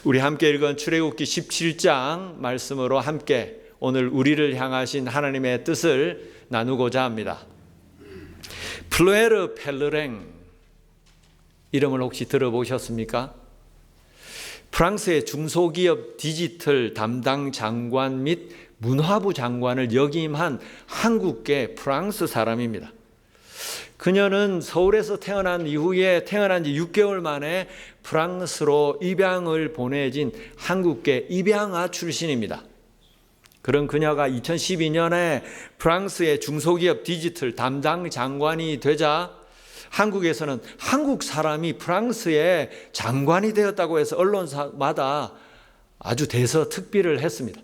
우리 함께 읽은 출애굽기 17장 말씀으로 함께 오늘 우리를 향하신 하나님의 뜻을 나누고자 합니다. 플루에르 펠르랭 이름을 혹시 들어보셨습니까? 프랑스의 중소기업 디지털 담당 장관 및 문화부 장관을 역임한 한국계 프랑스 사람입니다. 그녀는 서울에서 태어난 이후에 태어난 지 6개월 만에 프랑스로 입양을 보내진 한국계 입양아 출신입니다. 그런 그녀가 2012년에 프랑스의 중소기업 디지털 담당 장관이 되자 한국에서는 한국 사람이 프랑스의 장관이 되었다고 해서 언론사마다 아주 대서특비를 했습니다.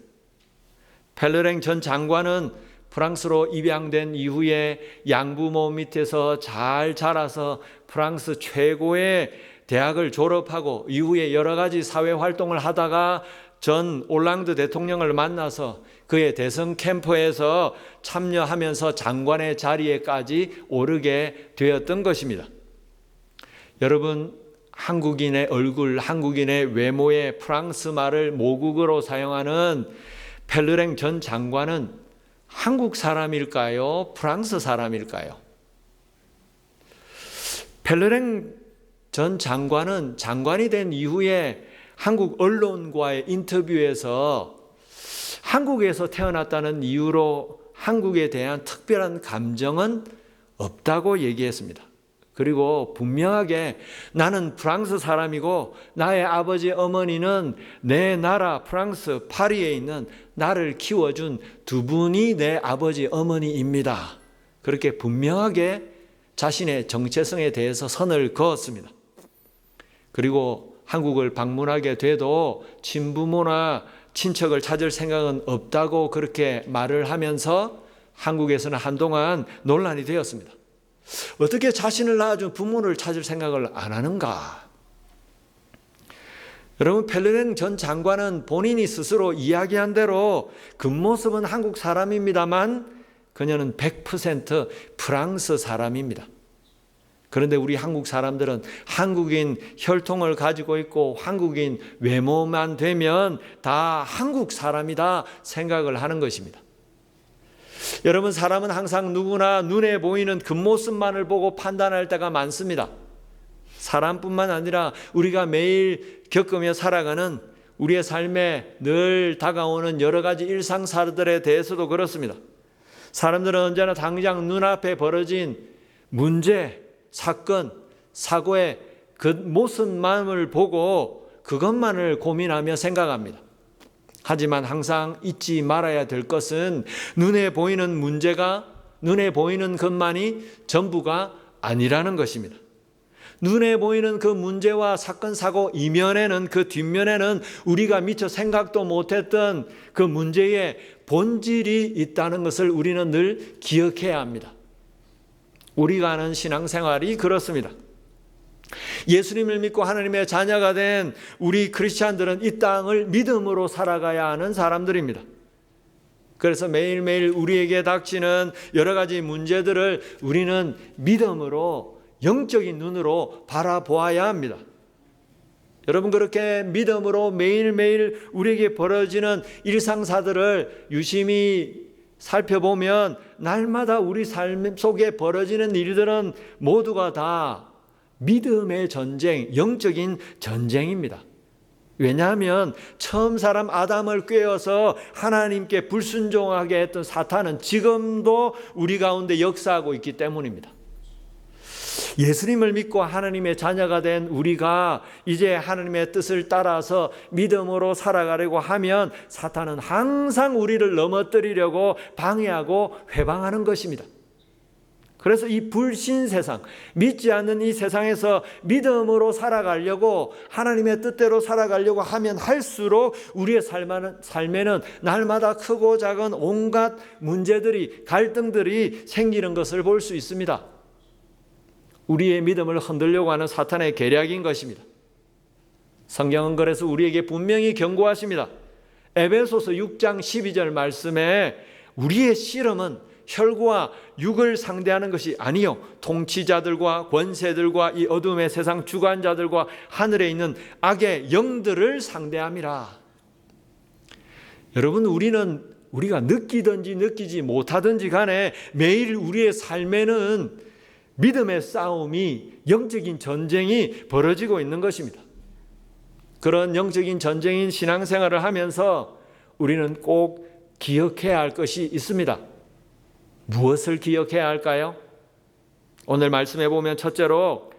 펠르랭 전 장관은 프랑스로 입양된 이후에 양부모 밑에서 잘 자라서 프랑스 최고의 대학을 졸업하고 이후에 여러 가지 사회활동을 하다가 전 올랑드 대통령을 만나서 그의 대선 캠프에서 참여하면서 장관의 자리에까지 오르게 되었던 것입니다. 여러분, 한국인의 얼굴, 한국인의 외모의 프랑스 말을 모국어로 사용하는 펠르랭 전 장관은 한국 사람일까요? 프랑스 사람일까요? 펠르랭 전 장관은 장관이 된 이후에 한국 언론과의 인터뷰에서 한국에서 태어났다는 이유로 한국에 대한 특별한 감정은 없다고 얘기했습니다. 그리고 분명하게 나는 프랑스 사람이고 나의 아버지 어머니는 내 나라 프랑스 파리에 있는 나를 키워준 두 분이 내 아버지 어머니입니다. 그렇게 분명하게 자신의 정체성에 대해서 선을 그었습니다. 그리고 한국을 방문하게 돼도 친부모나 친척을 찾을 생각은 없다고 그렇게 말을 하면서 한국에서는 한동안 논란이 되었습니다. 어떻게 자신을 낳아준 부모를 찾을 생각을 안 하는가? 여러분, 펠르랭 전 장관은 본인이 스스로 이야기한 대로 겉모습은 한국 사람입니다만 그녀는 100% 프랑스 사람입니다. 그런데 우리 한국 사람들은 한국인 혈통을 가지고 있고 한국인 외모만 되면 다 한국 사람이다 생각을 하는 것입니다. 여러분, 사람은 항상 누구나 눈에 보이는 겉모습만을 보고 판단할 때가 많습니다. 사람뿐만 아니라 우리가 매일 겪으며 살아가는 우리의 삶에 늘 다가오는 여러 가지 일상사들에 대해서도 그렇습니다. 사람들은 언제나 당장 눈앞에 벌어진 문제, 사건, 사고의 그 모습만을 보고 그것만을 고민하며 생각합니다. 하지만 항상 잊지 말아야 될 것은 눈에 보이는 문제가, 눈에 보이는 것만이 전부가 아니라는 것입니다. 눈에 보이는 그 문제와 사건, 사고 이면에는, 그 뒷면에는 우리가 미처 생각도 못했던 그 문제의 본질이 있다는 것을 우리는 늘 기억해야 합니다. 우리가 하는 신앙생활이 그렇습니다. 예수님을 믿고 하나님의 자녀가 된 우리 크리스찬들은 이 땅을 믿음으로 살아가야 하는 사람들입니다. 그래서 매일매일 우리에게 닥치는 여러 가지 문제들을 우리는 믿음으로, 영적인 눈으로 바라보아야 합니다. 여러분, 그렇게 믿음으로 매일매일 우리에게 벌어지는 일상사들을 유심히 살펴보면 날마다 우리 삶 속에 벌어지는 일들은 모두가 다 믿음의 전쟁, 영적인 전쟁입니다. 왜냐하면 처음 사람 아담을 꾀어서 하나님께 불순종하게 했던 사탄은 지금도 우리 가운데 역사하고 있기 때문입니다. 예수님을 믿고 하나님의 자녀가 된 우리가 이제 하나님의 뜻을 따라서 믿음으로 살아가려고 하면 사탄은 항상 우리를 넘어뜨리려고 방해하고 회방하는 것입니다. 그래서 이 불신 세상, 믿지 않는 이 세상에서 믿음으로 살아가려고, 하나님의 뜻대로 살아가려고 하면 할수록 우리의 삶에는 날마다 크고 작은 온갖 문제들이, 갈등들이 생기는 것을 볼 수 있습니다. 우리의 믿음을 흔들려고 하는 사탄의 계략인 것입니다. 성경은 그래서 우리에게 분명히 경고하십니다. 에베소서 6장 12절 말씀에 우리의 씨름은 혈과 육을 상대하는 것이 아니요 통치자들과 권세들과 이 어둠의 세상 주관자들과 하늘에 있는 악의 영들을 상대함이라. 여러분, 우리가 느끼든지 느끼지 못하든지 간에 매일 우리의 삶에는 믿음의 싸움이, 영적인 전쟁이 벌어지고 있는 것입니다. 그런 영적인 전쟁인 신앙생활을 하면서 우리는 꼭 기억해야 할 것이 있습니다. 무엇을 기억해야 할까요? 오늘 말씀해 보면 첫째로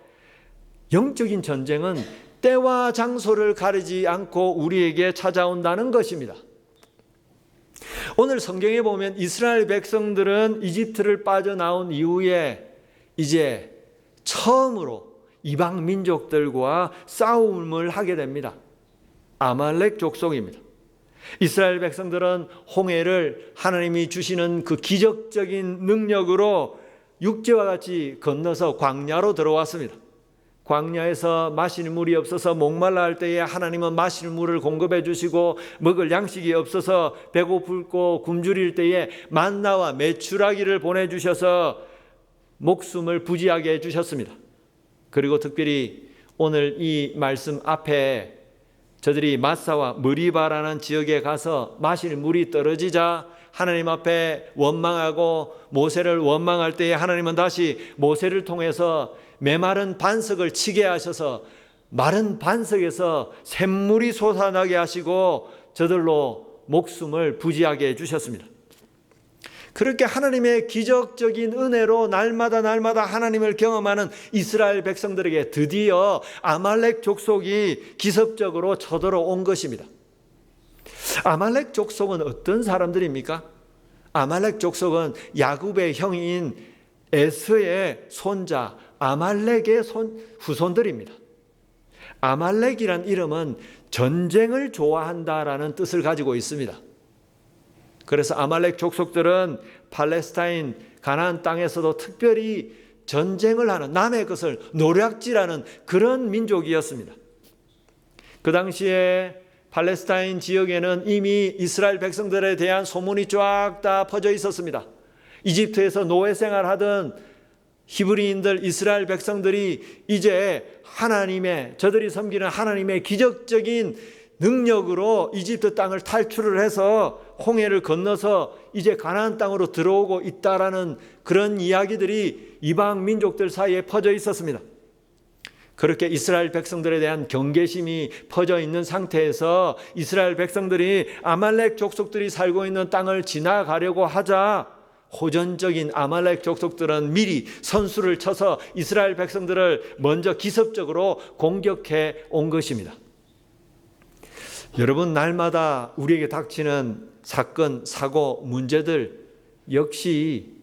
영적인 전쟁은 때와 장소를 가리지 않고 우리에게 찾아온다는 것입니다. 오늘 성경에 보면 이스라엘 백성들은 이집트를 빠져나온 이후에 이제 처음으로 이방 민족들과 싸움을 하게 됩니다. 아말렉 족속입니다. 이스라엘 백성들은 홍해를 하나님이 주시는 그 기적적인 능력으로 육지와 같이 건너서 광야로 들어왔습니다. 광야에서 마실 물이 없어서 목말라 할 때에 하나님은 마실 물을 공급해 주시고, 먹을 양식이 없어서 배고프고 굶주릴 때에 만나와 메추라기를 보내주셔서 목숨을 부지하게 해주셨습니다. 그리고 특별히 오늘 이 말씀 앞에 저들이 마사와 머리바라는 지역에 가서 마실 물이 떨어지자 하나님 앞에 원망하고 모세를 원망할 때에 하나님은 다시 모세를 통해서 메마른 반석을 치게 하셔서 마른 반석에서 샘물이 솟아나게 하시고 저들로 목숨을 부지하게 해주셨습니다. 그렇게 하나님의 기적적인 은혜로 날마다 하나님을 경험하는 이스라엘 백성들에게 드디어 아말렉 족속이 기습적으로 쳐들어온 것입니다. 아말렉 족속은 어떤 사람들입니까? 아말렉 족속은 야곱의 형인 에서의 손자 아말렉의 후손들입니다. 아말렉이란 이름은 전쟁을 좋아한다라는 뜻을 가지고 있습니다. 그래서 아말렉 족속들은 팔레스타인 가나안 땅에서도 특별히 전쟁을 하는, 남의 것을 노략질하는 그런 민족이었습니다. 그 당시에 팔레스타인 지역에는 이미 이스라엘 백성들에 대한 소문이 쫙 다 퍼져 있었습니다. 이집트에서 노예 생활하던 히브리인들, 이스라엘 백성들이 이제 저들이 섬기는 하나님의 기적적인 능력으로 이집트 땅을 탈출을 해서 홍해를 건너서 이제 가나안 땅으로 들어오고 있다라는 그런 이야기들이 이방 민족들 사이에 퍼져 있었습니다. 그렇게 이스라엘 백성들에 대한 경계심이 퍼져 있는 상태에서 이스라엘 백성들이 아말렉 족속들이 살고 있는 땅을 지나가려고 하자 호전적인 아말렉 족속들은 미리 선수를 쳐서 이스라엘 백성들을 먼저 기습적으로 공격해 온 것입니다. 여러분, 날마다 우리에게 닥치는 사건, 사고, 문제들 역시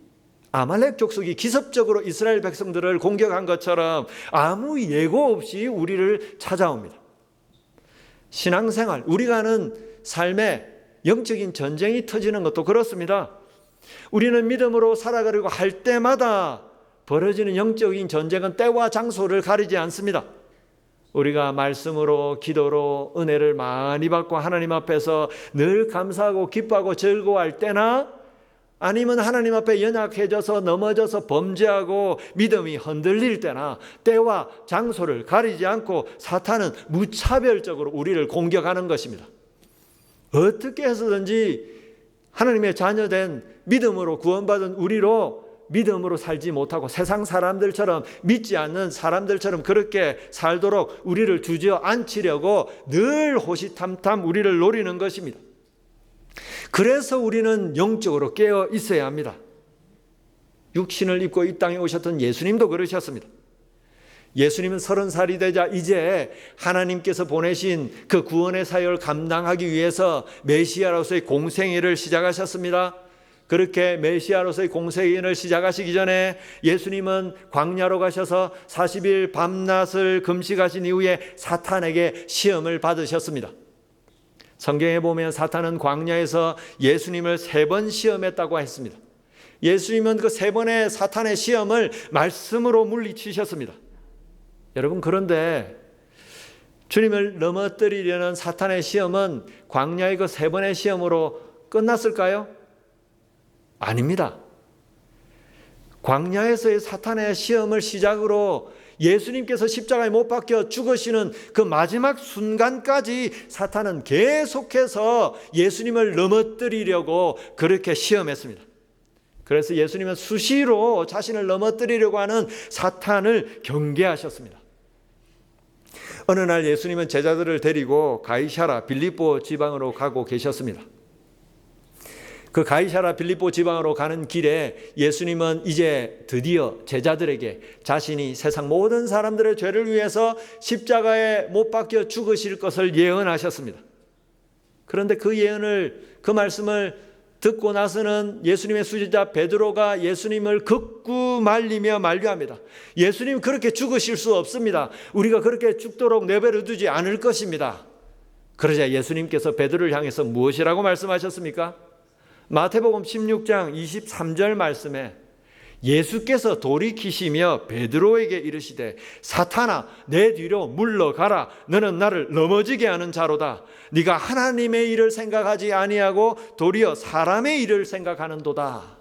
아말렉 족속이 기습적으로 이스라엘 백성들을 공격한 것처럼 아무 예고 없이 우리를 찾아옵니다. 신앙생활, 우리가 하는 삶에 영적인 전쟁이 터지는 것도 그렇습니다. 우리는 믿음으로 살아가려고 할 때마다 벌어지는 영적인 전쟁은 때와 장소를 가리지 않습니다. 우리가 말씀으로, 기도로 은혜를 많이 받고 하나님 앞에서 늘 감사하고 기뻐하고 즐거워할 때나, 아니면 하나님 앞에 연약해져서 넘어져서 범죄하고 믿음이 흔들릴 때나, 때와 장소를 가리지 않고 사탄은 무차별적으로 우리를 공격하는 것입니다. 어떻게 해서든지 하나님의 자녀된 믿음으로 구원받은 우리로 믿음으로 살지 못하고 세상 사람들처럼, 믿지 않는 사람들처럼 그렇게 살도록 우리를 주저앉히려고 늘 호시탐탐 우리를 노리는 것입니다. 그래서 우리는 영적으로 깨어 있어야 합니다. 육신을 입고 이 땅에 오셨던 예수님도 그러셨습니다. 예수님은 30살이 되자 이제 하나님께서 보내신 그 구원의 사역을 감당하기 위해서 메시아로서의 공생애를 시작하셨습니다. 그렇게 메시아로서의 공생애를 시작하시기 전에 예수님은 광야로 가셔서 40일 밤낮을 금식하신 이후에 사탄에게 시험을 받으셨습니다. 성경에 보면 사탄은 광야에서 예수님을 3번 시험했다고 했습니다. 예수님은 그 3번의 사탄의 시험을 말씀으로 물리치셨습니다. 여러분, 그런데 주님을 넘어뜨리려는 사탄의 시험은 광야의 그 3번의 시험으로 끝났을까요? 아닙니다. 광야에서의 사탄의 시험을 시작으로 예수님께서 십자가에 못 박혀 죽으시는 그 마지막 순간까지 사탄은 계속해서 예수님을 넘어뜨리려고 그렇게 시험했습니다. 그래서 예수님은 수시로 자신을 넘어뜨리려고 하는 사탄을 경계하셨습니다. 어느 날 예수님은 제자들을 데리고 가이사랴 빌립보 지방으로 가고 계셨습니다. 그 가이사랴 빌립보 지방으로 가는 길에 예수님은 이제 드디어 제자들에게 자신이 세상 모든 사람들의 죄를 위해서 십자가에 못 박혀 죽으실 것을 예언하셨습니다. 그런데 그 말씀을 듣고 나서는 예수님의 수제자 베드로가 예수님을 극구 말리며 만류합니다. 예수님 그렇게 죽으실 수 없습니다. 우리가 그렇게 죽도록 내버려 두지 않을 것입니다. 그러자 예수님께서 베드로를 향해서 무엇이라고 말씀하셨습니까? 마태복음 16장 23절 말씀에 예수께서 돌이키시며 베드로에게 이르시되 사탄아 내 뒤로 물러가라. 너는 나를 넘어지게 하는 자로다. 네가 하나님의 일을 생각하지 아니하고 도리어 사람의 일을 생각하는도다.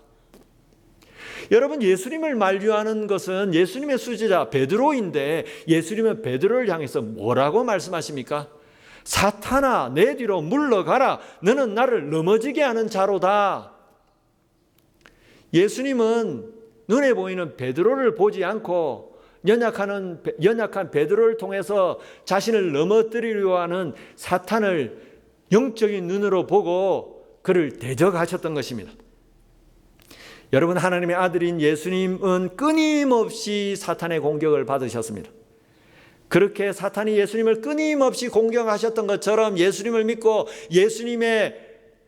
여러분, 예수님을 만류하는 것은 예수님의 수제자 베드로인데 예수님은 베드로를 향해서 뭐라고 말씀하십니까? 사탄아 내 뒤로 물러가라. 너는 나를 넘어지게 하는 자로다. 예수님은 눈에 보이는 베드로를 보지 않고 연약한 베드로를 통해서 자신을 넘어뜨리려 하는 사탄을 영적인 눈으로 보고 그를 대적하셨던 것입니다. 여러분, 하나님의 아들인 예수님은 끊임없이 사탄의 공격을 받으셨습니다. 그렇게 사탄이 예수님을 끊임없이 공격하셨던 것처럼 예수님을 믿고 예수님의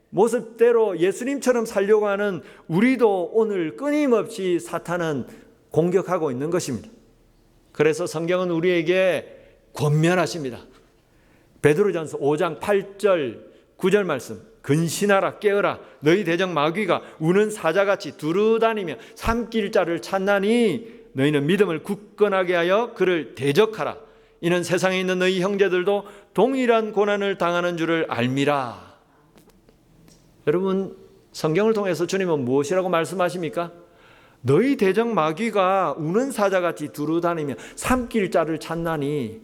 모습대로 예수님처럼 살려고 하는 우리도 오늘 끊임없이 사탄은 공격하고 있는 것입니다. 그래서 성경은 우리에게 권면하십니다. 베드로전서 5장 8절 9절 말씀, 근신하라 깨어라 너희 대적 마귀가 우는 사자같이 두루다니며 삼킬 자를 찾나니 너희는 믿음을 굳건하게 하여 그를 대적하라. 이는 세상에 있는 너희 형제들도 동일한 고난을 당하는 줄을 알미라. 여러분, 성경을 통해서 주님은 무엇이라고 말씀하십니까? 너희 대적 마귀가 우는 사자같이 두루다니며 삼킬 자를 찾나니,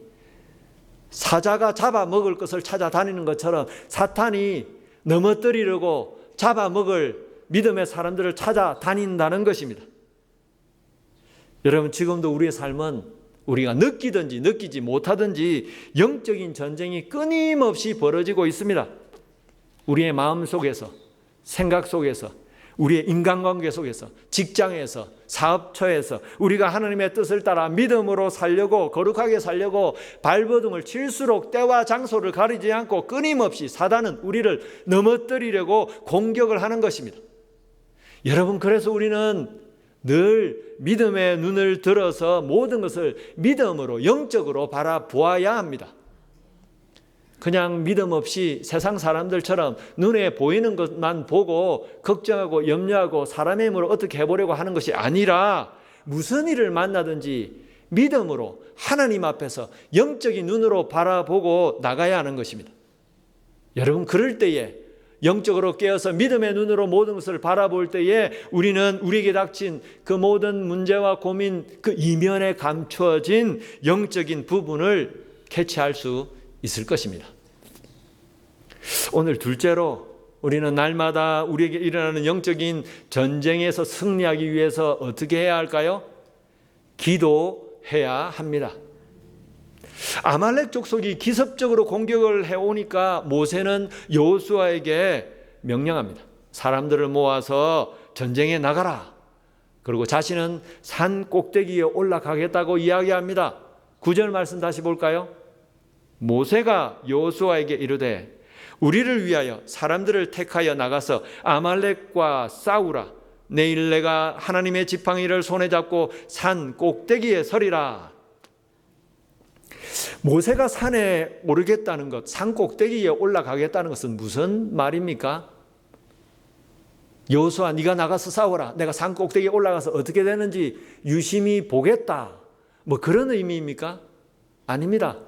사자가 잡아먹을 것을 찾아다니는 것처럼 사탄이 넘어뜨리려고 잡아먹을 믿음의 사람들을 찾아다닌다는 것입니다. 여러분, 지금도 우리의 삶은 우리가 느끼든지 느끼지 못하든지 영적인 전쟁이 끊임없이 벌어지고 있습니다. 우리의 마음 속에서, 생각 속에서, 우리의 인간관계 속에서, 직장에서, 사업처에서 우리가 하나님의 뜻을 따라 믿음으로 살려고, 거룩하게 살려고 발버둥을 칠수록 때와 장소를 가리지 않고 끊임없이 사단은 우리를 넘어뜨리려고 공격을 하는 것입니다. 여러분, 그래서 우리는 늘 믿음의 눈을 들어서 모든 것을 믿음으로, 영적으로 바라보아야 합니다. 그냥 믿음 없이 세상 사람들처럼 눈에 보이는 것만 보고 걱정하고 염려하고 사람의 힘으로 어떻게 해보려고 하는 것이 아니라 무슨 일을 만나든지 믿음으로 하나님 앞에서 영적인 눈으로 바라보고 나가야 하는 것입니다. 여러분, 그럴 때에 영적으로 깨어서 믿음의 눈으로 모든 것을 바라볼 때에 우리는 우리에게 닥친 그 모든 문제와 고민, 그 이면에 감추어진 영적인 부분을 캐치할 수 있을 것입니다. 오늘 둘째로, 우리는 날마다 우리에게 일어나는 영적인 전쟁에서 승리하기 위해서 어떻게 해야 할까요? 기도해야 합니다. 아말렉 족속이 기습적으로 공격을 해오니까 모세는 여호수아에게 명령합니다. 사람들을 모아서 전쟁에 나가라. 그리고 자신은 산 꼭대기에 올라가겠다고 이야기합니다. 9절 말씀 다시 볼까요? 모세가 여호수아에게 이르되 우리를 위하여 사람들을 택하여 나가서 아말렉과 싸우라. 내일 내가 하나님의 지팡이를 손에 잡고 산 꼭대기에 서리라. 모세가 산에 오르겠다는 것, 산 꼭대기에 올라가겠다는 것은 무슨 말입니까? 여호수아, 네가 나가서 싸워라. 내가 산 꼭대기에 올라가서 어떻게 되는지 유심히 보겠다. 뭐 그런 의미입니까? 아닙니다.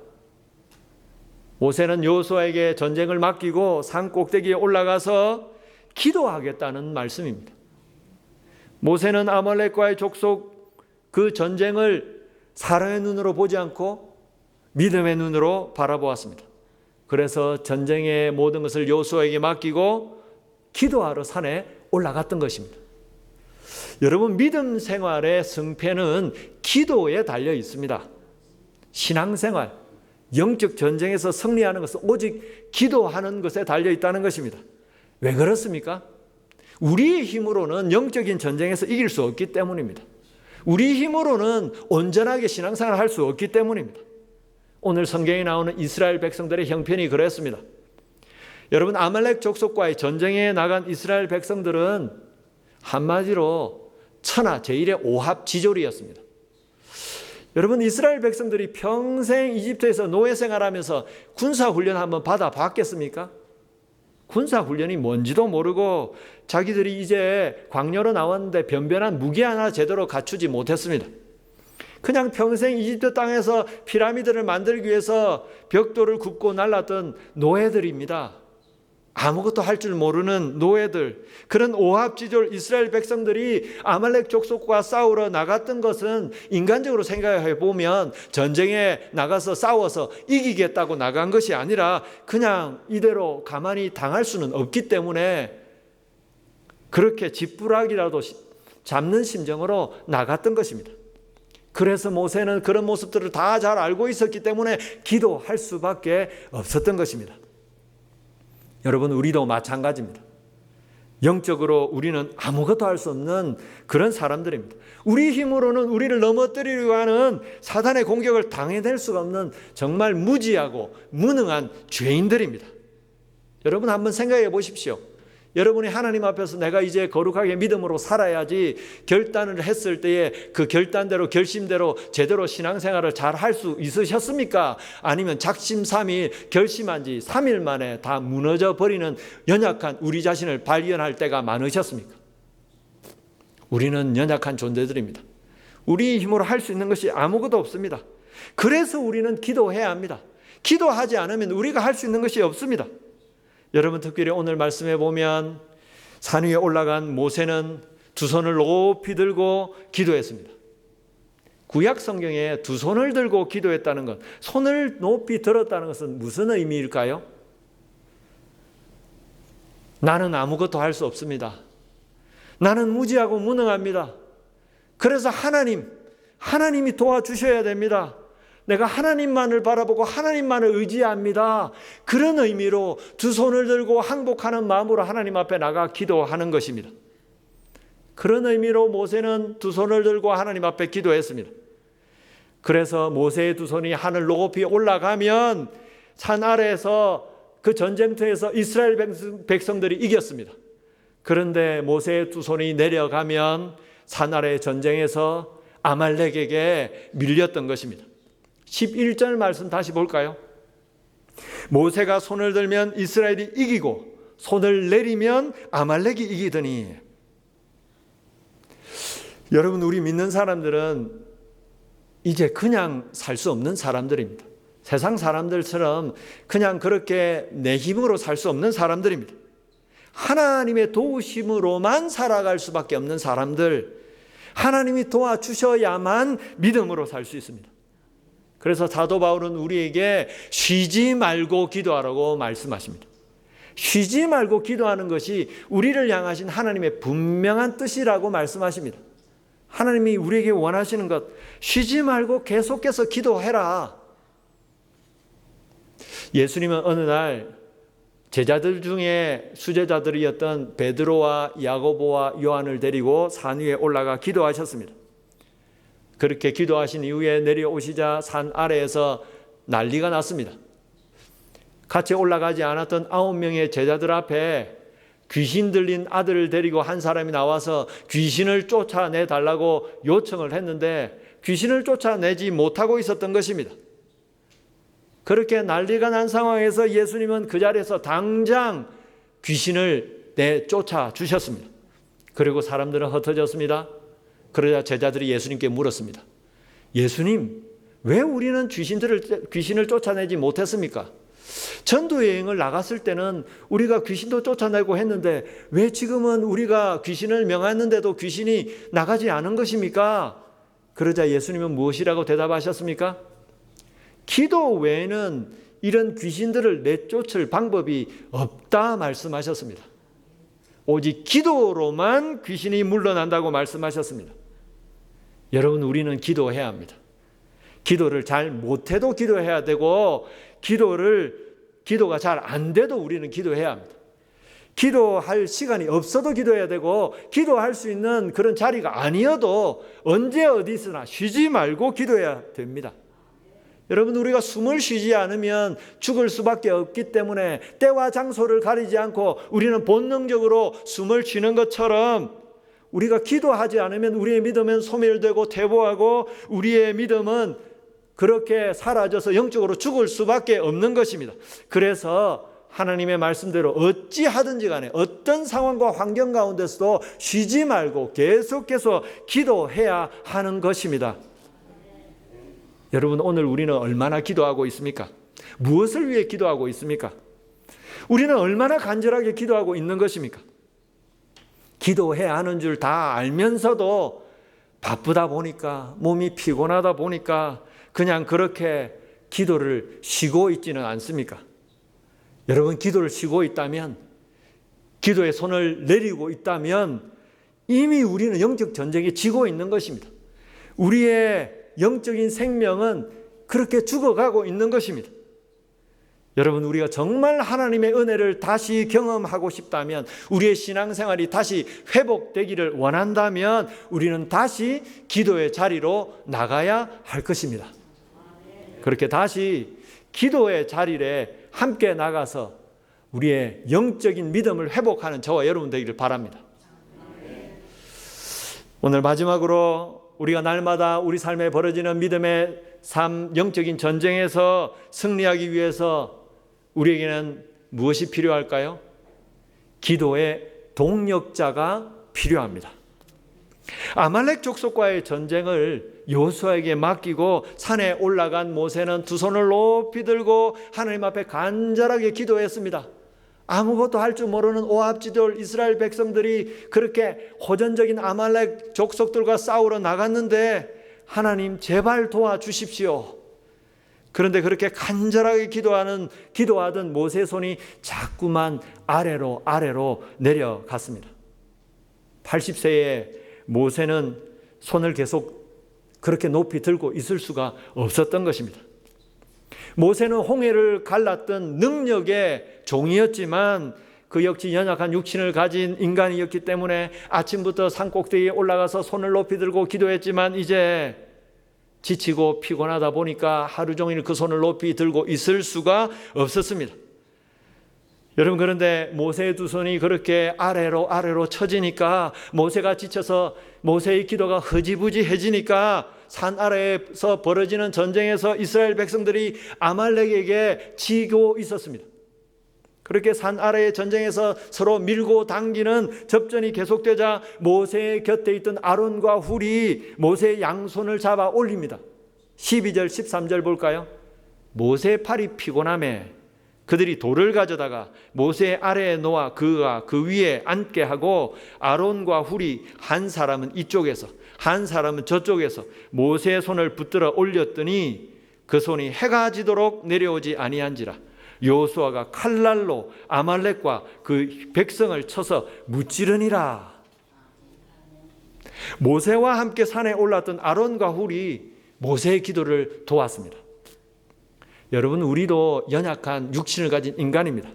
모세는 여호수아에게 전쟁을 맡기고 산 꼭대기에 올라가서 기도하겠다는 말씀입니다. 모세는 아말렉과의 족속 그 전쟁을 사람의 눈으로 보지 않고 믿음의 눈으로 바라보았습니다. 그래서 전쟁의 모든 것을 여호수아에게 맡기고 기도하러 산에 올라갔던 것입니다. 여러분, 믿음 생활의 승패는 기도에 달려 있습니다. 신앙생활, 영적 전쟁에서 승리하는 것은 오직 기도하는 것에 달려 있다는 것입니다. 왜 그렇습니까? 우리의 힘으로는 영적인 전쟁에서 이길 수 없기 때문입니다. 우리 힘으로는 온전하게 신앙생활을 할 수 없기 때문입니다. 오늘 성경에 나오는 이스라엘 백성들의 형편이 그랬습니다. 여러분, 아말렉 족속과의 전쟁에 나간 이스라엘 백성들은 한마디로 천하 제일의 오합지졸이었습니다. 여러분, 이스라엘 백성들이 평생 이집트에서 노예 생활하면서 군사훈련 한번 받아봤겠습니까? 군사훈련이 뭔지도 모르고 자기들이 이제 광야로 나왔는데 변변한 무기 하나 제대로 갖추지 못했습니다. 그냥 평생 이집트 땅에서 피라미드를 만들기 위해서 벽돌을 굽고 날랐던 노예들입니다. 아무것도 할 줄 모르는 노예들, 그런 오합지졸 이스라엘 백성들이 아말렉 족속과 싸우러 나갔던 것은 인간적으로 생각해 보면 전쟁에 나가서 싸워서 이기겠다고 나간 것이 아니라 그냥 이대로 가만히 당할 수는 없기 때문에 그렇게 지푸라기라도 잡는 심정으로 나갔던 것입니다. 그래서 모세는 그런 모습들을 다 잘 알고 있었기 때문에 기도할 수밖에 없었던 것입니다. 여러분, 우리도 마찬가지입니다. 영적으로 우리는 아무것도 할 수 없는 그런 사람들입니다. 우리 힘으로는 우리를 넘어뜨리려고 하는 사단의 공격을 당해낼 수가 없는 정말 무지하고 무능한 죄인들입니다. 여러분, 한번 생각해 보십시오. 여러분이 하나님 앞에서 내가 이제 거룩하게 믿음으로 살아야지 결단을 했을 때에 그 결단대로 결심대로 제대로 신앙생활을 잘 할 수 있으셨습니까? 아니면 작심삼일 결심한 지 3일 만에 다 무너져 버리는 연약한 우리 자신을 발견할 때가 많으셨습니까? 우리는 연약한 존재들입니다. 우리 힘으로 할 수 있는 것이 아무것도 없습니다. 그래서 우리는 기도해야 합니다. 기도하지 않으면 우리가 할 수 있는 것이 없습니다. 여러분, 특별히 오늘 말씀해 보면 산 위에 올라간 모세는 두 손을 높이 들고 기도했습니다. 구약 성경에 두 손을 들고 기도했다는 것, 손을 높이 들었다는 것은 무슨 의미일까요? 나는 아무것도 할 수 없습니다. 나는 무지하고 무능합니다. 그래서 하나님이 도와주셔야 됩니다. 내가 하나님만을 바라보고 하나님만을 의지합니다. 그런 의미로 두 손을 들고 항복하는 마음으로 하나님 앞에 나가 기도하는 것입니다. 그런 의미로 모세는 두 손을 들고 하나님 앞에 기도했습니다. 그래서 모세의 두 손이 하늘 높이 올라가면 산 아래에서 그 전쟁터에서 이스라엘 백성들이 이겼습니다. 그런데 모세의 두 손이 내려가면 산 아래의 전쟁에서 아말렉에게 밀렸던 것입니다. 11절 말씀 다시 볼까요? 모세가 손을 들면 이스라엘이 이기고 손을 내리면 아말렉이 이기더니. 여러분, 우리 믿는 사람들은 이제 그냥 살 수 없는 사람들입니다. 세상 사람들처럼 그냥 그렇게 내 힘으로 살 수 없는 사람들입니다. 하나님의 도우심으로만 살아갈 수밖에 없는 사람들, 하나님이 도와주셔야만 믿음으로 살 수 있습니다. 그래서 사도 바울은 우리에게 쉬지 말고 기도하라고 말씀하십니다. 쉬지 말고 기도하는 것이 우리를 향하신 하나님의 분명한 뜻이라고 말씀하십니다. 하나님이 우리에게 원하시는 것, 쉬지 말고 계속해서 기도해라. 예수님은 어느 날 제자들 중에 수제자들이었던 베드로와 야고보와 요한을 데리고 산 위에 올라가 기도하셨습니다. 그렇게 기도하신 이후에 내려오시자 산 아래에서 난리가 났습니다. 같이 올라가지 않았던 9명의 제자들 앞에 귀신 들린 아들을 데리고 한 사람이 나와서 귀신을 쫓아내달라고 요청을 했는데 귀신을 쫓아내지 못하고 있었던 것입니다. 그렇게 난리가 난 상황에서 예수님은 그 자리에서 당장 귀신을 내쫓아 주셨습니다. 그리고 사람들은 흩어졌습니다. 그러자 제자들이 예수님께 물었습니다. 예수님, 왜 우리는 귀신을 쫓아내지 못했습니까? 전도 여행을 나갔을 때는 우리가 귀신도 쫓아내고 했는데 왜 지금은 우리가 귀신을 명하였는데도 귀신이 나가지 않은 것입니까? 그러자 예수님은 무엇이라고 대답하셨습니까? 기도 외에는 이런 귀신들을 내쫓을 방법이 없다 말씀하셨습니다. 오직 기도로만 귀신이 물러난다고 말씀하셨습니다. 여러분, 우리는 기도해야 합니다. 기도를 잘 못해도 기도해야 되고 기도가 잘 안 돼도 우리는 기도해야 합니다. 기도할 시간이 없어도 기도해야 되고 기도할 수 있는 그런 자리가 아니어도 언제 어디서나 쉬지 말고 기도해야 됩니다. 여러분, 우리가 숨을 쉬지 않으면 죽을 수밖에 없기 때문에 때와 장소를 가리지 않고 우리는 본능적으로 숨을 쉬는 것처럼 우리가 기도하지 않으면 우리의 믿음은 소멸되고 퇴보하고 우리의 믿음은 그렇게 사라져서 영적으로 죽을 수밖에 없는 것입니다. 그래서 하나님의 말씀대로 어찌하든지 간에 어떤 상황과 환경 가운데서도 쉬지 말고 계속해서 기도해야 하는 것입니다. 여러분, 오늘 우리는 얼마나 기도하고 있습니까? 무엇을 위해 기도하고 있습니까? 우리는 얼마나 간절하게 기도하고 있는 것입니까? 기도해야 하는 줄 다 알면서도 바쁘다 보니까 몸이 피곤하다 보니까 그냥 그렇게 기도를 쉬고 있지는 않습니까? 여러분, 기도를 쉬고 있다면, 기도에 손을 내리고 있다면 이미 우리는 영적 전쟁에 지고 있는 것입니다. 우리의 영적인 생명은 그렇게 죽어가고 있는 것입니다. 여러분, 우리가 정말 하나님의 은혜를 다시 경험하고 싶다면, 우리의 신앙생활이 다시 회복되기를 원한다면 우리는 다시 기도의 자리로 나가야 할 것입니다. 그렇게 다시 기도의 자리에 함께 나가서 우리의 영적인 믿음을 회복하는 저와 여러분 되기를 바랍니다. 오늘 마지막으로 우리가 날마다 우리 삶에 벌어지는 믿음의 삶, 영적인 전쟁에서 승리하기 위해서 우리에게는 무엇이 필요할까요? 기도의 동력자가 필요합니다. 아말렉 족속과의 전쟁을 여호수아에게 맡기고 산에 올라간 모세는 두 손을 높이 들고 하나님 앞에 간절하게 기도했습니다. 아무것도 할 줄 모르는 오합지졸 이스라엘 백성들이 그렇게 호전적인 아말렉 족속들과 싸우러 나갔는데 하나님 제발 도와주십시오. 그런데 그렇게 간절하게 기도하던 모세의 손이 자꾸만 아래로 내려갔습니다. 80세의 모세는 손을 계속 그렇게 높이 들고 있을 수가 없었던 것입니다. 모세는 홍해를 갈랐던 능력의 종이었지만 그 역시 연약한 육신을 가진 인간이었기 때문에 아침부터 산꼭대기에 올라가서 손을 높이 들고 기도했지만 이제 지치고 피곤하다 보니까 하루 종일 그 손을 높이 들고 있을 수가 없었습니다. 여러분, 그런데 모세의 두 손이 그렇게 아래로 처지니까 모세가 지쳐서 모세의 기도가 흐지부지해지니까 산 아래에서 벌어지는 전쟁에서 이스라엘 백성들이 아말렉에게 지고 있었습니다. 그렇게 산 아래의 전쟁에서 서로 밀고 당기는 접전이 계속되자 모세의 곁에 있던 아론과 훌이 모세의 양손을 잡아 올립니다. 12절 13절 볼까요? 모세의 팔이 피곤함에 그들이 돌을 가져다가 모세의 아래에 놓아 그가 그 위에 앉게 하고 아론과 훌이 한 사람은 이쪽에서 한 사람은 저쪽에서 모세의 손을 붙들어 올렸더니 그 손이 해가 지도록 내려오지 아니한지라. 여호수아가 칼날로 아말렉과 그 백성을 쳐서 무찌르니라. 모세와 함께 산에 올랐던 아론과 훌이 모세의 기도를 도왔습니다. 여러분, 우리도 연약한 육신을 가진 인간입니다.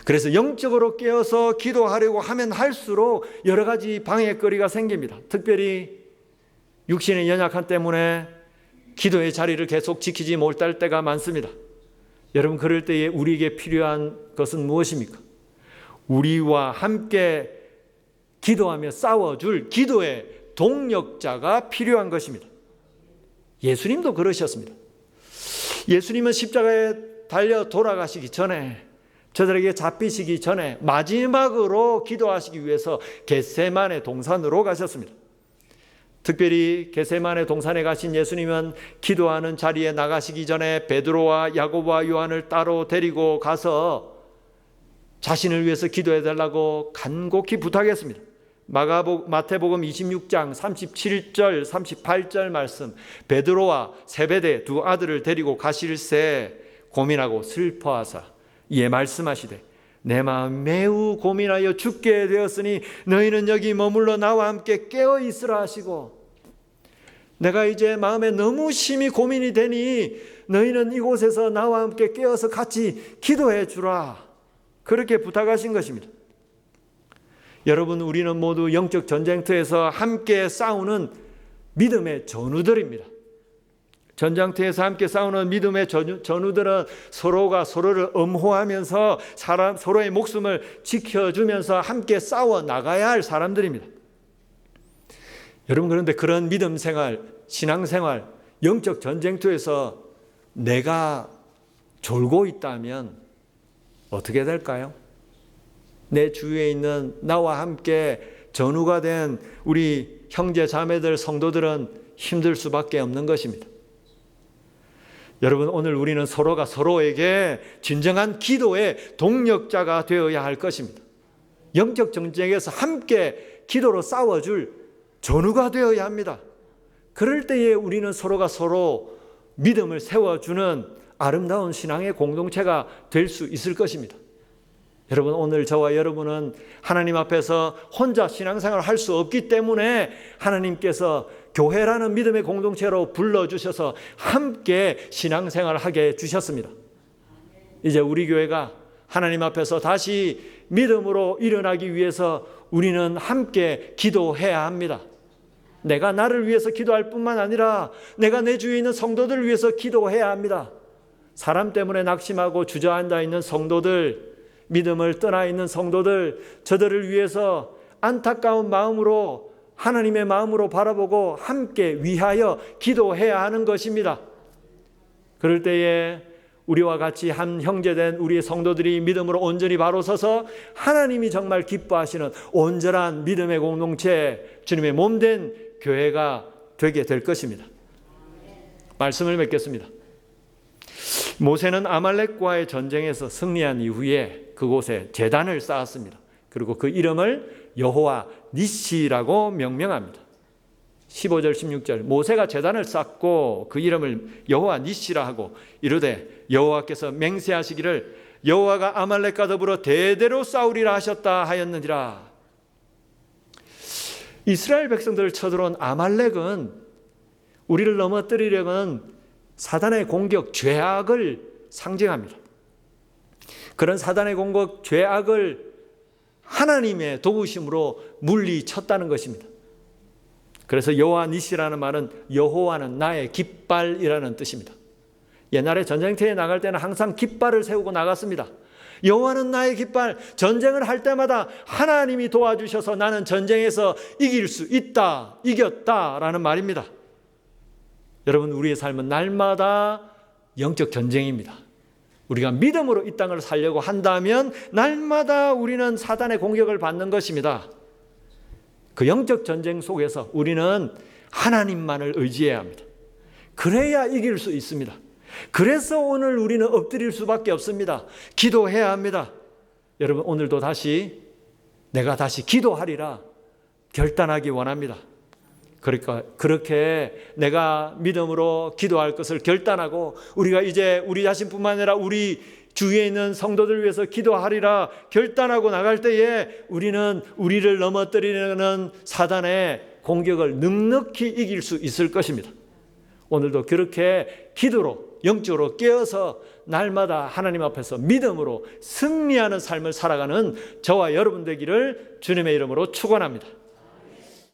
그래서 영적으로 깨어서 기도하려고 하면 할수록 여러 가지 방해거리가 생깁니다. 특별히 육신의 연약함 때문에 기도의 자리를 계속 지키지 못할 때가 많습니다. 여러분, 그럴 때에 우리에게 필요한 것은 무엇입니까? 우리와 함께 기도하며 싸워줄 기도의 동력자가 필요한 것입니다. 예수님도 그러셨습니다. 예수님은 십자가에 달려 돌아가시기 전에, 저들에게 잡히시기 전에 마지막으로 기도하시기 위해서 겟세마네 동산으로 가셨습니다. 특별히 겟세마네 동산에 가신 예수님은 기도하는 자리에 나가시기 전에 베드로와 야고보와 요한을 따로 데리고 가서 자신을 위해서 기도해 달라고 간곡히 부탁했습니다. 마태복음 26장 37절 38절 말씀, 베드로와 세베대 두 아들을 데리고 가실새 고민하고 슬퍼하사 이에 말씀하시되 내 마음 매우 고민하여 죽게 되었으니 너희는 여기 머물러 나와 함께 깨어 있으라 하시고, 내가 이제 마음에 너무 심히 고민이 되니 너희는 이곳에서 나와 함께 깨어서 같이 기도해 주라, 그렇게 부탁하신 것입니다. 여러분, 우리는 모두 영적 전쟁터에서 함께 싸우는 믿음의 전우들입니다. 전장터에서 함께 싸우는 믿음의 전우들은 서로가 서로를 엄호하면서 서로의 목숨을 지켜주면서 함께 싸워 나가야 할 사람들입니다. 여러분, 그런데 그런 믿음 생활, 신앙 생활, 영적 전쟁터에서 내가 졸고 있다면 어떻게 될까요? 내 주위에 있는 나와 함께 전우가 된 우리 형제 자매들, 성도들은 힘들 수밖에 없는 것입니다. 여러분, 오늘 우리는 서로가 서로에게 진정한 기도의 동력자가 되어야 할 것입니다. 영적 전쟁에서 함께 기도로 싸워줄 전우가 되어야 합니다. 그럴 때에 우리는 서로가 서로 믿음을 세워주는 아름다운 신앙의 공동체가 될 수 있을 것입니다. 여러분, 오늘 저와 여러분은 하나님 앞에서 혼자 신앙생활을 할 수 없기 때문에 하나님께서 교회라는 믿음의 공동체로 불러주셔서 함께 신앙생활을 하게 주셨습니다. 이제 우리 교회가 하나님 앞에서 다시 믿음으로 일어나기 위해서 우리는 함께 기도해야 합니다. 내가 나를 위해서 기도할 뿐만 아니라 내가 내 주위에 있는 성도들을 위해서 기도해야 합니다. 사람 때문에 낙심하고 주저앉아 있는 성도들, 믿음을 떠나 있는 성도들, 저들을 위해서 안타까운 마음으로, 하나님의 마음으로 바라보고 함께 위하여 기도해야 하는 것입니다. 그럴 때에 우리와 같이 한 형제된 우리의 성도들이 믿음으로 온전히 바로 서서 하나님이 정말 기뻐하시는 온전한 믿음의 공동체, 주님의 몸된 교회가 되게 될 것입니다. 말씀을 맺겠습니다. 모세는 아말렉과의 전쟁에서 승리한 이후에 그곳에 제단을 쌓았습니다. 그리고 그 이름을 여호와 니시라고 명명합니다. 15절 16절, 모세가 제단을 쌓고 그 이름을 여호와 니시라 하고 이르되 여호와께서 맹세하시기를 여호와가 아말렉과 더불어 대대로 싸우리라 하셨다 하였느니라. 이스라엘 백성들을 쳐들어온 아말렉은 우리를 넘어뜨리려는 사단의 공격, 죄악을 상징합니다. 그런 사단의 공격, 죄악을 하나님의 도우심으로 물리쳤다는 것입니다. 그래서 여호와 니시라는 말은 여호와는 나의 깃발이라는 뜻입니다. 옛날에 전쟁터에 나갈 때는 항상 깃발을 세우고 나갔습니다. 여호와는 나의 깃발, 전쟁을 할 때마다 하나님이 도와주셔서 나는 전쟁에서 이길 수 있다, 이겼다라는 말입니다. 여러분, 우리의 삶은 날마다 영적 전쟁입니다. 우리가 믿음으로 이 땅을 살려고 한다면 날마다 우리는 사단의 공격을 받는 것입니다. 그 영적 전쟁 속에서 우리는 하나님만을 의지해야 합니다. 그래야 이길 수 있습니다. 그래서 오늘 우리는 엎드릴 수밖에 없습니다. 기도해야 합니다. 여러분, 오늘도 내가 다시 기도하리라 결단하기 원합니다. 그러니까 그렇게 내가 믿음으로 기도할 것을 결단하고 우리가 이제 우리 자신뿐만 아니라 우리 주위에 있는 성도들 위해서 기도하리라 결단하고 나갈 때에 우리는 우리를 넘어뜨리는 사단의 공격을 넉넉히 이길 수 있을 것입니다. 오늘도 그렇게 기도로 영적으로 깨어서 날마다 하나님 앞에서 믿음으로 승리하는 삶을 살아가는 저와 여러분 되기를 주님의 이름으로 축원합니다.